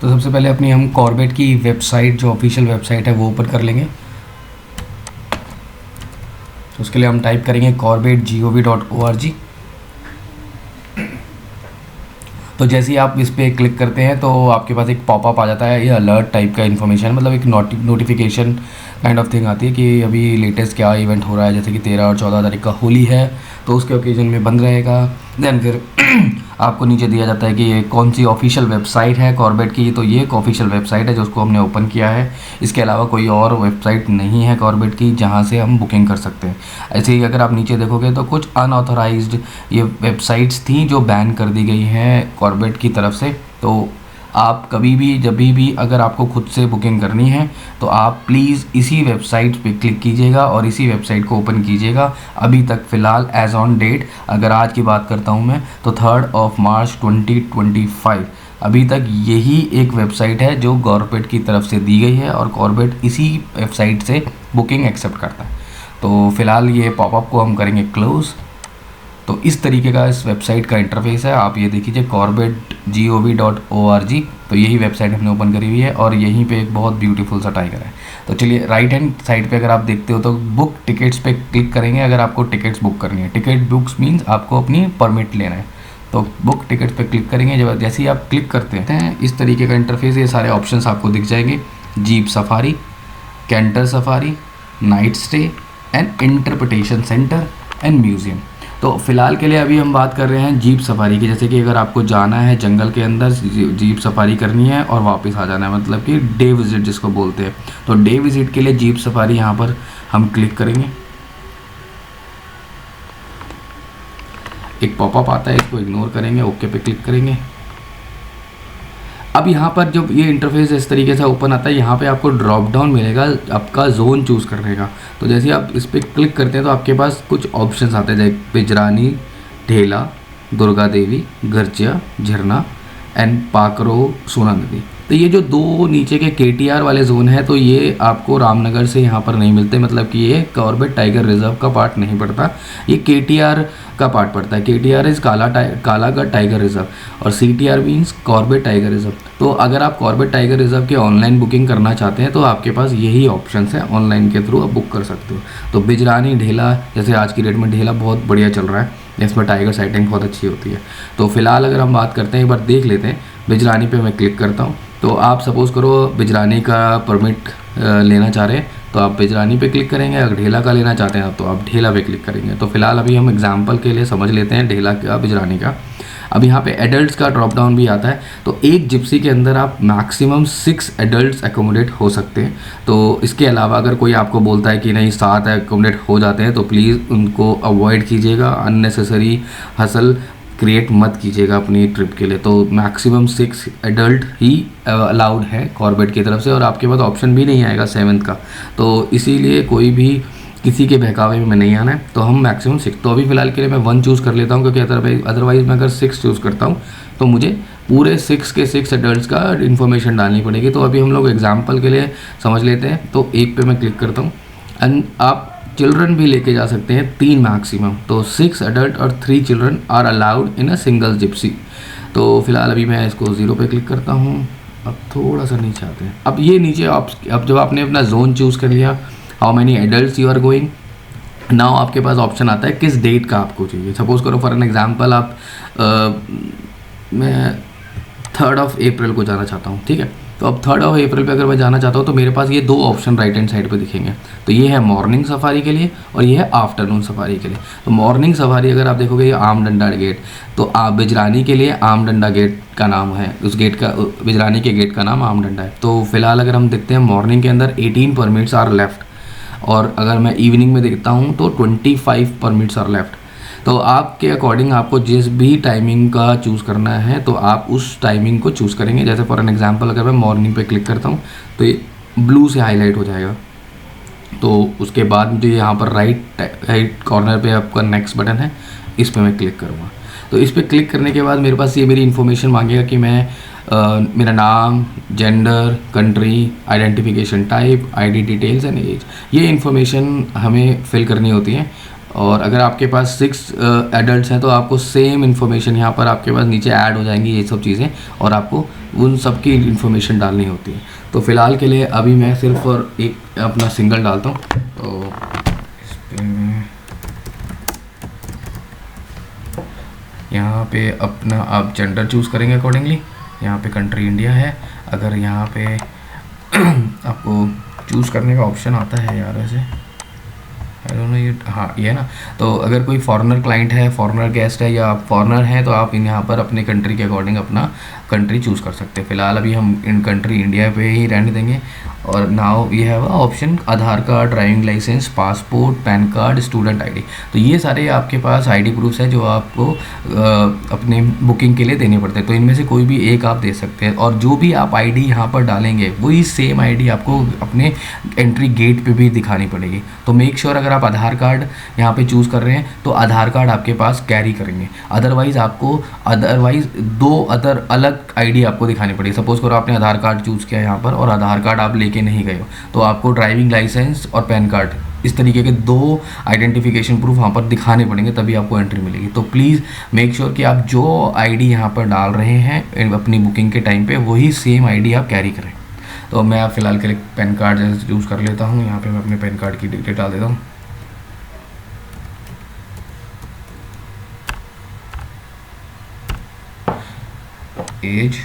तो सबसे पहले अपनी हम कॉर्बेट की वेबसाइट, जो ऑफिशियल वेबसाइट है, वो ओपन कर लेंगे। तो उसके लिए हम टाइप करेंगे corbett.gov.org। तो जैसे ही आप इस पर क्लिक करते हैं तो आपके पास एक पॉपअप आ जाता है, ये अलर्ट टाइप का इन्फॉर्मेशन, मतलब एक नोटिफिकेशन काइंड ऑफ थिंग आती है कि अभी लेटेस्ट क्या इवेंट हो रहा है। जैसे कि 13 और 14 तारीख का होली है, तो उसके ओकेजन में बंद रहेगा। देन फिर आपको नीचे दिया जाता है कि ये कौन सी ऑफिशियल वेबसाइट है कॉर्बेट की। तो ये एक ऑफिशियल वेबसाइट है जो उसको हमने ओपन किया है। इसके अलावा कोई और वेबसाइट नहीं है कॉर्बेट की जहाँ से हम बुकिंग कर सकते हैं। ऐसे ही अगर आप नीचे देखोगे तो कुछ अनऑथराइज्ड ये वेबसाइट्स थी जो बैन कर दी गई हैं कॉर्बेट की तरफ से। तो आप कभी भी, जब भी अगर आपको खुद से बुकिंग करनी है तो आप प्लीज़ इसी वेबसाइट पे क्लिक कीजिएगा और इसी वेबसाइट को ओपन कीजिएगा। अभी तक फ़िलहाल एज ऑन डेट अगर आज की बात करता हूँ मैं, तो 3 मार्च 2025 अभी तक यही एक वेबसाइट है जो कॉर्बेट की तरफ से दी गई है और कॉर्बेट इसी वेबसाइट से बुकिंग एक्सेप्ट करता है। तो फ़िलहाल ये पॉपअप को हम करेंगे क्लोज़। तो इस तरीके का इस वेबसाइट का इंटरफेस है। आप ये देखिए corbett.gov.org। तो यही वेबसाइट हमने ओपन करी हुई है और यहीं पे एक बहुत ब्यूटीफुल सा टाइगर है। तो चलिए राइट हैंड साइड पे अगर आप देखते हो तो बुक टिकट्स पे क्लिक करेंगे अगर आपको टिकट्स बुक करनी है। टिकट बुक्स मीन्स आपको अपनी परमिट लेना है, तो बुक टिकट पे क्लिक करेंगे। जब जैसे ही आप क्लिक करते हैं इस तरीके का इंटरफेस, ये सारे ऑप्शंस आपको दिख जाएंगे। Jeep safari, canter safari, night stay and interpretation centre and museum. तो फ़िलहाल के लिए अभी हम बात कर रहे हैं जीप सफारी की। जैसे कि अगर आपको जाना है जंगल के अंदर, जीप सफारी करनी है और वापस आ जाना है, मतलब कि डे विज़िट जिसको बोलते हैं। तो डे विज़िट के लिए जीप सफारी यहाँ पर हम क्लिक करेंगे। एक पॉपअप आता है, इसको इग्नोर करेंगे, ओके पे क्लिक करेंगे। अब यहाँ पर जब ये इंटरफेस इस तरीके से ओपन आता है, यहाँ पे आपको ड्रॉप डाउन मिलेगा आपका जोन चूज़ करने का। तो जैसे आप इस पर क्लिक करते हैं तो आपके पास कुछ ऑप्शंस आते हैं, जैसे बिजरानी, ढेला, दुर्गा देवी, गरजिया, झरना एंड पाकरो, सोना नदी। तो ये जो दो नीचे के KTR वाले जोन है, तो ये आपको रामनगर से यहाँ पर नहीं मिलते, मतलब कि ये कॉर्बेट टाइगर रिजर्व का पार्ट नहीं पड़ता, ये KTR का पार्ट पड़ता है। KTR is Kalagarh tiger reserve और CTR means Corbett tiger reserve. तो अगर आप कॉर्बेट टाइगर रिजर्व की ऑनलाइन बुकिंग करना चाहते हैं तो आपके पास यही ऑप्शन है, ऑनलाइन के थ्रू आप बुक कर सकते हो। तो बिजरानी, ढेला, जैसे आज की डेट में ढेला बहुत बढ़िया चल रहा है, इसमें टाइगर साइटिंग बहुत अच्छी होती है। तो फिलहाल अगर हम बात करते हैं, एक बार देख लेते हैं। बिजरानी पे मैं क्लिक करता हूँ। तो आप सपोज़ करो बिजरानी का परमिट लेना चाह रहे हैं तो आप बिजरानी पे क्लिक करेंगे। अगर ढेला का लेना चाहते हैं तो आप ढेला पे क्लिक करेंगे। तो फिलहाल अभी हम एग्जांपल के लिए समझ लेते हैं ढेला का, बिजरानी का। अब यहाँ पे एडल्ट्स का ड्रॉप डाउन भी आता है। तो एक जिप्सी के अंदर आप मैक्सिमम 6 एडल्ट्स एकोमोडेट हो सकते हैं। तो इसके अलावा अगर कोई आपको बोलता है कि नहीं 7 एकोमोडेट हो जाते हैं, तो प्लीज़ उनको अवॉइड कीजिएगा, अननेसेसरी हसल क्रिएट मत कीजिएगा अपनी ट्रिप के लिए। तो मैक्सिमम 6 एडल्ट ही अलाउड है कॉर्बेट की तरफ से, और आपके पास ऑप्शन भी नहीं आएगा 7th का। तो इसीलिए कोई भी किसी के बहकावे में नहीं आना है। तो हम मैक्सिमम 6, तो अभी फ़िलहाल के लिए मैं 1 चूज़ कर लेता हूँ, क्योंकि अदरवाइज़ मैं अगर 6 चूज़ करता हूँ तो मुझे पूरे 6 के 6 एडल्ट्स का इन्फॉर्मेशन डालनी पड़ेगी। तो अभी हम लोग एग्जाम्पल के लिए समझ लेते हैं। तो एक पे मैं क्लिक करता हूँ एंड आप चिल्ड्रन भी लेके जा सकते हैं, 3 मैक्सिमम। तो 6 एडल्ट और 3 children are allowed in a single gypsy. तो फिलहाल अभी मैं इसको 0 पे क्लिक करता हूँ। अब थोड़ा सा नीचे आते हैं। अब ये नीचे अब जब आपने अपना जोन चूज़ कर लिया, how many adults you are going, now आपके पास ऑप्शन आता है किस डेट का आपको चाहिए। सपोज़ करो फॉर एन एग्जाम्पल आप मैं 3 अप्रैल को जाना चाहता हूँ, ठीक है। तो अब 3 अप्रैल पे अगर मैं जाना चाहता हूँ तो मेरे पास ये 2 ऑप्शन राइट हैंड साइड पे दिखेंगे। तो ये है मॉर्निंग सफारी के लिए और ये है आफ्टरनून सफारी के लिए। तो मॉर्निंग सफारी अगर आप देखोगे ये आम डंडा गेट, तो आप बिजरानी के लिए आम डंडा गेट का नाम है, उस गेट का, बिजरानी के गेट का नाम आम डंडा है। तो फिलहाल अगर हम देखते हैं मॉर्निंग के अंदर 18 परमिट्स आर लेफ्ट, और अगर मैं इवनिंग में देखता हूँ तो 25 परमिट्स आर लेफ्ट। तो आपके अकॉर्डिंग आपको जिस भी टाइमिंग का चूज़ करना है तो आप उस टाइमिंग को चूज़ करेंगे। जैसे फॉर एन एग्जांपल अगर मैं मॉर्निंग पे क्लिक करता हूँ तो ये ब्लू से हाईलाइट हो जाएगा। तो उसके बाद मुझे यहाँ पर राइट कॉर्नर पे आपका नेक्स्ट बटन है, इस पर मैं क्लिक करूँगा। तो इस पर क्लिक करने के बाद मेरे पास ये मेरी इन्फॉर्मेशन मांगेगा कि मैं मेरा नाम, gender, country, identification type, ID details and age, ये इन्फॉर्मेशन हमें फिल करनी होती है। और अगर आपके पास 6 एडल्ट्स हैं तो आपको सेम इन्फॉर्मेशन यहाँ पर आपके पास नीचे ऐड हो जाएंगी ये सब चीज़ें, और आपको उन सब की इन्फॉर्मेशन डालनी होती है। तो फ़िलहाल के लिए अभी मैं सिर्फ और एक अपना सिंगल डालता हूँ। तो इस पर मैं यहाँ पे अपना आप जेंडर चूज़ करेंगे अकॉर्डिंगली। यहाँ पे कंट्री इंडिया है। अगर यहाँ पे आपको चूज़ करने का ऑप्शन आता है यार, वैसे आई डोंट नो ये, हाँ ये है ना। तो अगर कोई फॉरेनर क्लाइंट है, फॉरेनर गेस्ट है, या आप फॉरेनर हैं, तो आप यहाँ पर अपने कंट्री के अकॉर्डिंग अपना कंट्री चूज़ कर सकते हैं। फ़िलहाल अभी हम इन कंट्री इंडिया पे ही रहने देंगे। और नाउ ये है option Aadhaar card, driving licence, passport, PAN card, student ID. तो ये सारे आपके पास आईडी प्रूफ्स हैं जो आपको अपने बुकिंग के लिए देने पड़ते हैं। तो इनमें से कोई भी एक आप दे सकते हैं, और जो भी आप आईडी यहाँ पर डालेंगे वही सेम आईडी आपको अपने एंट्री गेट पे भी दिखानी पड़ेगी। तो मेक श्योर अगर आप आधार कार्ड यहाँ पे चूज़ कर रहे हैं तो आधार कार्ड आपके पास कैरी करेंगे। अदरवाइज़ दो अदर अलग आईडी आपको दिखानी पड़ेगी। सपोज़ करो आपने आधार कार्ड चूज़ किया यहाँ पर और आधार कार्ड आप लेके नहीं गए हो, तो आपको ड्राइविंग लाइसेंस और पैन कार्ड, इस तरीके के 2 आइडेंटिफिकेशन प्रूफ वहाँ पर दिखाने पड़ेंगे, तभी आपको एंट्री मिलेगी। तो प्लीज़ मेक श्योर कि आप जो आईडी यहाँ पर डाल रहे हैं अपनी बुकिंग के टाइम पे वही सेम आईडी आप कैरी करें। तो मैं आप फ़िलहाल के लिए पैन कार्ड जैसे यूज़ कर लेता हूँ। यहाँ पे मैं अपने पैन कार्ड की डिटेल डाल देता हूँ। एज,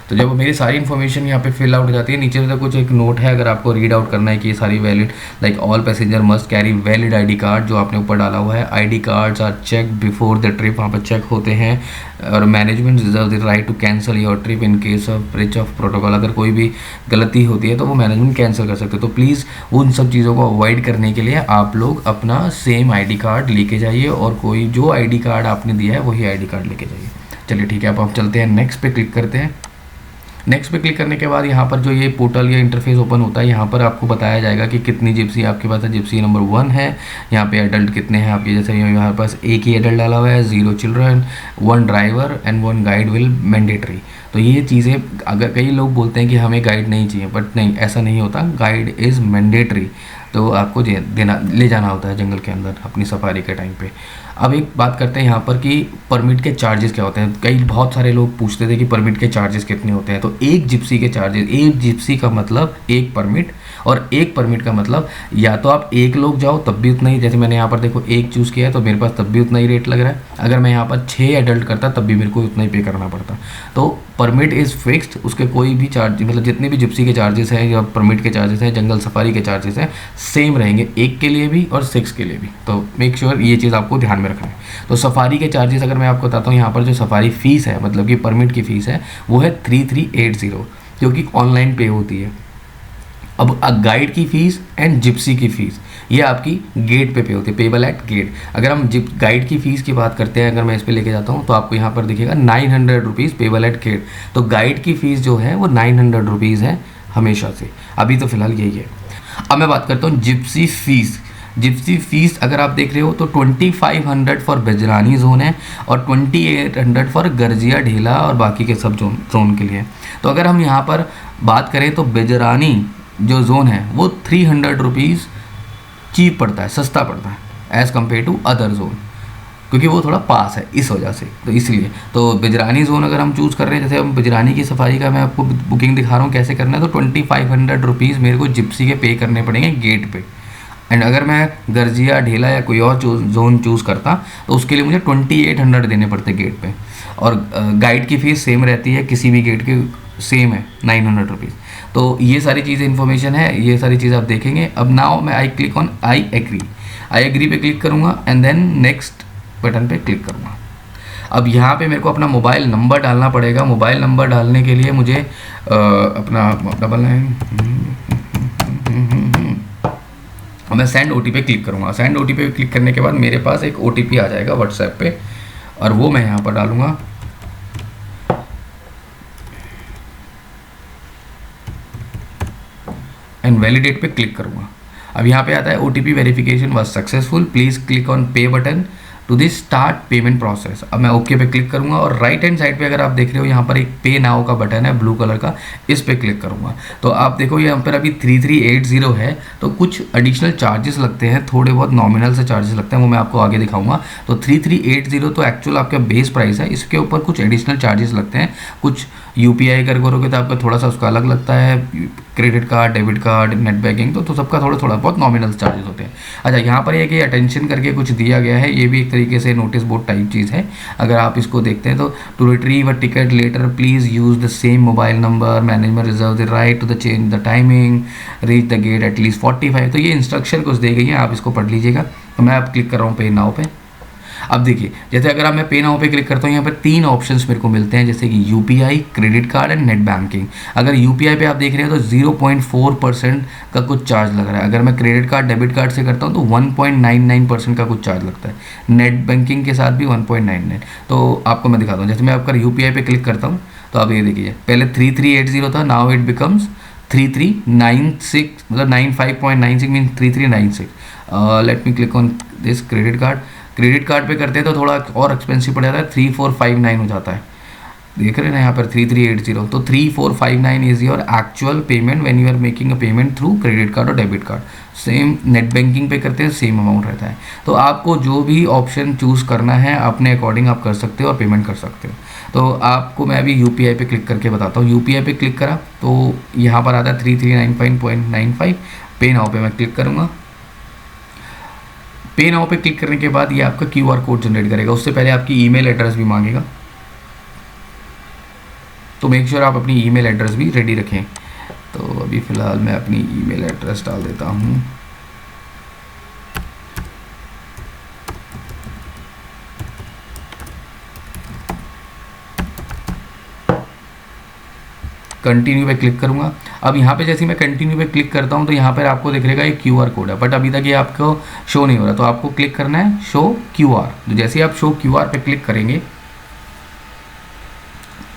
तो जब मेरी सारी इन्फॉर्मेशन यहाँ पे फिल आउट हो जाती है, नीचे से कुछ एक नोट है अगर आपको रीड आउट करना है कि ये सारी valid, like all passenger must carry valid ID card, जो आपने ऊपर डाला हुआ है। ID cards are check before the trip, वहाँ पर चेक होते हैं। और management reserve the right to cancel your trip in case of breach of protocol, अगर कोई भी गलती होती है तो वो मैनेजमेंट कैंसिल कर सकते हो। तो प्लीज़ उन सब चीज़ों को अवॉइड करने के लिए आप लोग अपना सेम आईडी कार्ड लेके जाइए, और कोई जो आईडी कार्ड आपने दिया है वही आईडी कार्ड लेके जाइए। चलिए ठीक है, अब हम चलते हैं नेक्स्ट पे क्लिक करते हैं। नेक्स्ट पे क्लिक करने के बाद यहाँ पर जो ये पोर्टल या इंटरफेस ओपन होता है, यहाँ पर आपको बताया जाएगा कि कितनी जिप्सी आपके पास है। जिप्सी नंबर 1 है। यहाँ पे एडल्ट कितने हैं आपके, जैसे यहाँ पास एक ही एडल्ट डाला हुआ है, 0 children, 1 driver and 1 guide will mandatory. तो ये चीज़ें, अगर कई लोग बोलते हैं कि हमें गाइड नहीं चाहिए, बट नहीं, ऐसा नहीं होता। गाइड इज़ मैंडेटरी, तो आपको ले जाना होता है जंगल के अंदर अपनी सफारी के टाइम पे। अब एक बात करते हैं यहाँ पर कि परमिट के चार्जेस क्या होते हैं। बहुत सारे लोग पूछते थे कि परमिट के चार्जेस कितने होते हैं। तो एक जिप्सी के चार्जेस, एक जिप्सी का मतलब एक परमिट, और एक परमिट का मतलब या तो आप एक लोग जाओ तब भी उतना ही, जैसे मैंने यहाँ पर देखो एक चूज़ किया है तो मेरे पास तब भी उतना ही रेट लग रहा है। अगर मैं यहाँ पर 6 एडल्ट करता तब भी मेरे को उतना ही पे करना पड़ता। तो परमिट इज़ फिक्स्ड, उसके कोई भी चार्ज, मतलब जितने भी जिप्सी के चार्जेस हैं या परमिट के चार्जेस हैं, जंगल सफारी के चार्जेस हैं, सेम रहेंगे, 1 के लिए भी और 6 के लिए भी। तो मेक श्योर ये चीज़ आपको ध्यान में रखना है। तो सफारी के चार्जेस अगर मैं आपको बताता हूँ, यहाँ पर जो सफारी फ़ीस है, मतलब कि परमिट की फ़ीस है, वो है 3380, जो कि ऑनलाइन पे होती है। अब गाइड की फ़ीस एंड जिप्सी की फ़ीस ये आपकी गेट पे होती है, पेबल एट गेट। अगर हम गाइड की फ़ीस की बात करते हैं, अगर मैं इस पे लेके जाता हूँ तो आपको यहाँ पर दिखेगा 900 रुपीज़ पेबल एट गेट। तो गाइड की फ़ीस जो है वो 900 रुपीज़ है हमेशा से, अभी तो फ़िलहाल यही है। अब मैं बात करता हूँ जिप्सी फ़ीस। जिप्सी फ़ीस अगर आप देख रहे हो तो 2500 फॉर बिजरानी जोन है और 2800 फॉर गर्जिया, ढेला और बाकी के सब जोन के लिए। तो अगर हम यहाँ पर बात करें तो बिजरानी जो जोन है वो 300 रुपीज़ चीप पड़ता है, सस्ता पड़ता है as compare to other zone, क्योंकि वो थोड़ा पास है इस वजह से। तो इसलिए तो बिजरानी जोन अगर हम चूज़ कर रहे हैं, जैसे हम बिजरानी की सफारी का मैं आपको बुकिंग दिखा रहा हूँ कैसे करना है, तो 2500 रुपीज़ मेरे को जिप्सी के पे करने पड़ेंगे गेट पे। एंड अगर मैं गर्जिया, ढेला या कोई और जोन चूज़ करता तो उसके लिए मुझे 2800 देने पड़ते गेट पे। और गाइड की फ़ीस सेम रहती है, किसी भी गेट की सेम है 900 रुपीज़। तो ये सारी चीज़ें इन्फॉर्मेशन है, ये सारी चीज़ आप देखेंगे। अब नाउ मैं I click on I agree पे क्लिक करूँगा एंड देन नेक्स्ट बटन पे क्लिक करूँगा। अब यहाँ पे मेरे को अपना मोबाइल नंबर डालना पड़ेगा। मोबाइल नंबर डालने के लिए मुझे अपना 99 मैं सेंड OTP पे क्लिक करूँगा। सेंड OTP पे क्लिक करने के बाद मेरे पास एक OTP आ जाएगा व्हाट्सएप पे, और वो मैं यहाँ पर डालूँगा। एंड वैलिडेट पे क्लिक करूँगा। अब यहाँ पे आता है OTP verification was successful, please click on pay button to this start payment process. अब मैं ओके पे क्लिक करूँगा और राइट हैंड साइड पे अगर आप देख रहे हो यहाँ पर एक पे नाउ का बटन है ब्लू कलर का, इस पे क्लिक करूँगा। तो आप देखो यहाँ पर अभी 3380 है, तो कुछ एडिशनल चार्जेस लगते हैं, थोड़े बहुत नॉमिनल से चार्जेस लगते हैं, वो मैं आपको आगे दिखाऊंगा। तो 3380 तो एक्चुअल आपका बेस प्राइस है, इसके ऊपर कुछ एडिशनल चार्जेस लगते हैं, कुछ यूपीआई कर करोगे तो आपका थोड़ा सा उसका अलग लगता है, credit card, debit card, net banking, तो सबका थोड़ा थोड़ा बहुत नॉमिनल चार्जेस होते हैं। अच्छा, यहाँ पर ये कि अटेंशन करके कुछ दिया गया है, ये भी एक तरीके से नोटिस बोर्ड टाइप चीज़ है। अगर आप इसको देखते हैं तो to retrieve a ticket letter please use the same mobile number, management reserve the right to the change the timing, reach the gate at least 45। तो ये इंस्ट्रक्शन कुछ दी गई है, आप इसको पढ़ लीजिएगा। तो मैं अब क्लिक कर रहा हूँ पे नाउ पे। अब देखिए, जैसे अगर आप मैं पे नाउ पे क्लिक करता हूँ, यहाँ पर 3 ऑप्शंस मेरे को मिलते हैं, जैसे कि UPI, credit card and net banking. अगर यूपीआई पे आप देख रहे हो तो 0.4% का कुछ चार्ज लग रहा है। अगर मैं क्रेडिट कार्ड, डेबिट कार्ड से करता हूँ तो 1.99% का कुछ चार्ज लगता है। नेट बैंकिंग के साथ भी 1.99। तो आपको मैं दिखाता हूँ, जैसे मैं आपका यूपीआई पे क्लिक करता हूँ तो आप ये देखिए, पहले 3380 था, नाउ इट बिकम्स 3396, मतलब 95.96 mean 3396। Let me click on this credit card. Credit card पे करते हैं तो थोड़ा और एक्सपेंसिव पड़ जाता है, 3459 हो जाता है। देख रहे हैं ना यहाँ पर 3380, तो 3459 is your actual payment when you are making a payment through credit card और debit card. Same net banking पे करते हैं, सेम अमाउंट रहता है। तो आपको जो भी ऑप्शन चूज़ करना है अपने अकॉर्डिंग आप कर सकते हो और पेमेंट कर सकते हो। तो आपको मैं अभी यूपीआई पे क्लिक करके बताता हूँ। यूपीआई पे क्लिक करा तो यहाँ पर आता है 3395.95। पे नाउ पे मैं क्लिक करूँगा। पे नाउ पे क्लिक करने के बाद ये आपका क्यूआर कोड जनरेट करेगा। उससे पहले आपकी ईमेल एड्रेस भी मांगेगा, तो मेक श्योर आप अपनी ईमेल एड्रेस भी रेडी रखें। तो अभी फ़िलहाल मैं अपनी ईमेल एड्रेस डाल देता हूँ। कंटिन्यू पे क्लिक करूँगा। अब यहाँ पे जैसे मैं कंटिन्यू पे क्लिक करता हूँ तो यहाँ पर आपको दिख रहेगा एक क्यूआर कोड है, बट अभी तक ये आपको शो नहीं हो रहा। तो आपको क्लिक करना है शो क्यूआर। तो जैसे ही आप शो क्यूआर पे क्लिक करेंगे,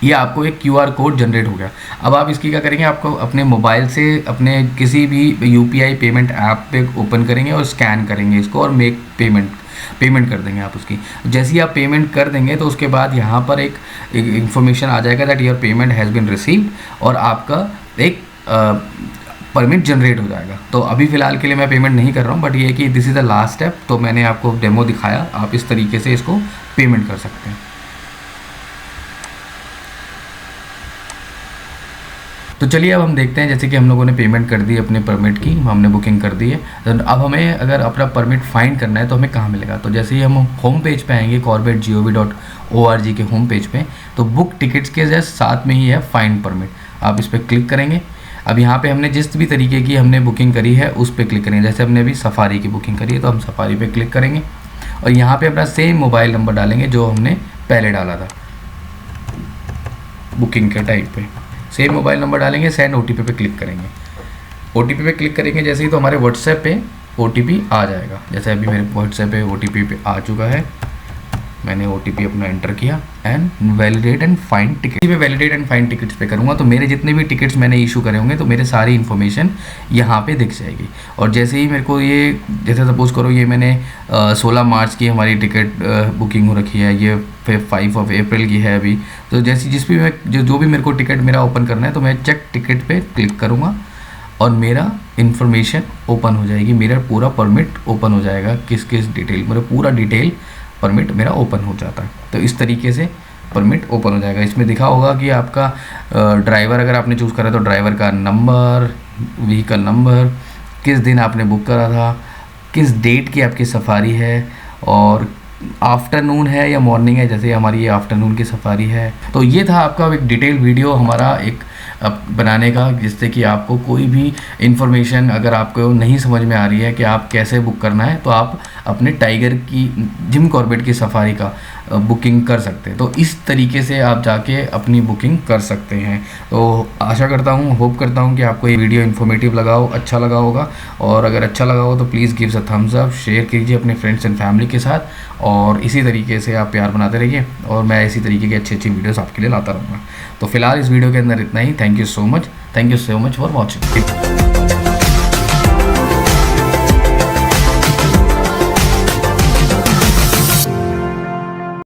ये आपको एक क्यूआर कोड जनरेट हो गया। अब आप इसकी क्या करेंगे, आपको अपने मोबाइल से अपने किसी भी यूपीआई पेमेंट ऐप पे ओपन करेंगे और स्कैन करेंगे इसको और मेक पेमेंट कर देंगे आप उसकी। जैसे ही आप पेमेंट कर देंगे तो उसके बाद यहाँ पर एक इन्फॉर्मेशन आ जाएगा that your payment has been received, और आपका एक परमिट जनरेट हो जाएगा। तो अभी फ़िलहाल के लिए मैं पेमेंट नहीं कर रहा हूँ, बट ये है कि this is the last step. तो मैंने आपको डेमो दिखाया, आप इस तरीके से इसको पेमेंट कर सकते हैं। तो चलिए अब हम देखते हैं, जैसे कि हम लोगों ने पेमेंट कर दी अपने परमिट की, हमने बुकिंग कर दी है। तो अब हमें अगर अपना परमिट फाइंड करना है तो हमें कहाँ मिलेगा। तो जैसे ही हम होम पेज पे आएंगे, corbett.gov.org के होम पेज पे, तो बुक टिकट्स के जस्ट साथ में ही है फाइंड परमिट। आप इस पर क्लिक करेंगे। अब यहाँ पे हमने जिस भी तरीके की हमने बुकिंग करी है उस पर क्लिक करेंगे। जैसे हमने अभी सफारी की बुकिंग करी है तो हम सफारी पे क्लिक करेंगे और यहाँ पे अपना सेम मोबाइल नंबर डालेंगे जो हमने पहले डाला था बुकिंग के टाइम पे। सेम मोबाइल नंबर डालेंगे, सेंड ओटीपी पे क्लिक करेंगे। ओटीपी पे क्लिक करेंगे जैसे ही तो हमारे व्हाट्सएप पे ओटीपी आ जाएगा। जैसे अभी मेरे व्हाट्सएप पे ओटीपी पे आ चुका है, मैंने ओटीपी अपना एंटर किया and validate and find ticket पे वैलिडेट एंड फाइंड टिकट्स पे करूँगा तो मेरे जितने भी टिकट्स मैंने इशू करे होंगे तो मेरे सारी इन्फॉर्मेशन यहाँ पे दिख जाएगी। और जैसे ही मेरे को ये, जैसे सपोज़ करो ये मैंने 16 मार्च की हमारी टिकट बुकिंग हो रखी है, ये 5 अप्रैल की है अभी। तो जैसे जिस भी मैं जो भी मेरे को टिकट मेरा ओपन करना है तो मैं चेक टिकट पे क्लिक करूँगा और मेरा इन्फॉर्मेशन ओपन हो जाएगी, मेरा पूरा परमिट ओपन हो जाएगा। किस किस डिटेल, मेरा पूरा डिटेल परमिट मेरा ओपन हो जाता है। तो इस तरीके से परमिट ओपन हो जाएगा। इसमें दिखा होगा कि आपका ड्राइवर अगर आपने चूज़ करा तो ड्राइवर का नंबर, व्हीकल नंबर, किस दिन आपने बुक करा था, किस डेट की आपकी सफारी है, और आफ्टरनून है या मॉर्निंग है। जैसे हमारी ये आफ्टरनून की सफारी है। तो ये था आपका एक डिटेल वीडियो हमारा एक बनाने का, जिससे कि आपको कोई भी इन्फॉर्मेशन अगर आपको नहीं समझ में आ रही है कि आप कैसे बुक करना है तो आप अपने टाइगर की, जिम कॉर्बेट की सफारी का बुकिंग कर सकते हैं। तो इस तरीके से आप जाके अपनी बुकिंग कर सकते हैं। तो आशा करता हूँ, होप करता हूँ कि आपको ये वीडियो इन्फॉर्मेटिव लगा हो, अच्छा लगा होगा। और अगर अच्छा लगा हो तो please gives a thumbs up, share कीजिए अपने फ्रेंड्स एंड फैमिली के साथ, और इसी तरीके से आप प्यार बनाते रहिए और मैं इसी तरीके की अच्छी अच्छी वीडियोस आपके लिए लाता रहूँगा। तो फिलहाल इस वीडियो के अंदर इतना ही। Thank you so much for watching.